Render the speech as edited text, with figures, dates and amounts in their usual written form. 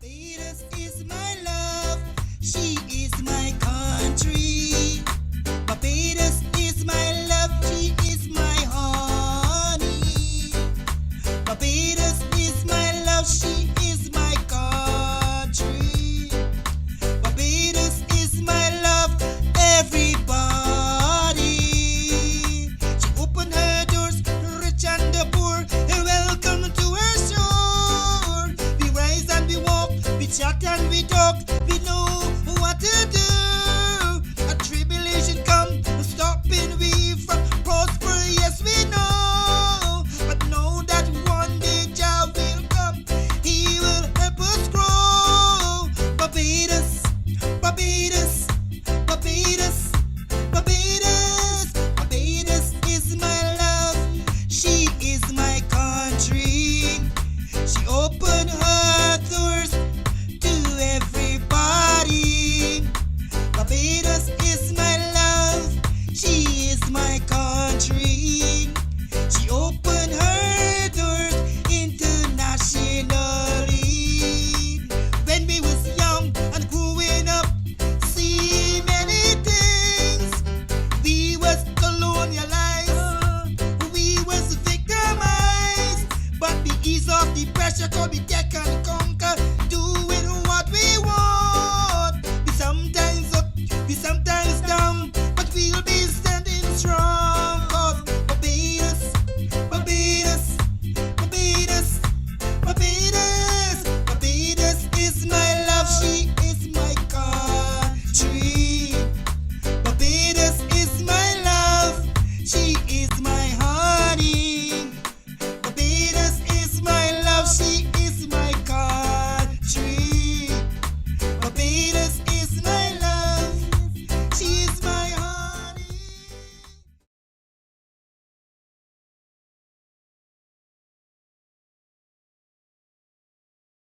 Barbados is my love, she is my country. Barbados is my love, she is my honey. Barbados is my love, she is my country. Barbados is my love, everybody. She opened her doors, the rich and the poor, and welcome to her shore. We rise and we walk, we chat and we talk, we know what to do. A tribulation come, stopping we from prosper, yes we know. But know that one day Jah will come, He will help us grow. Barbados, Barbados, Barbados, Barbados, Barbados is my love, she is my country. She opened her doors to everybody. Barbados is my love, she is my country. She opened her doors internationally. When we was young and growing up, see many things. We was colonialized, we was victimized, but we ease off the pressure, 'cause we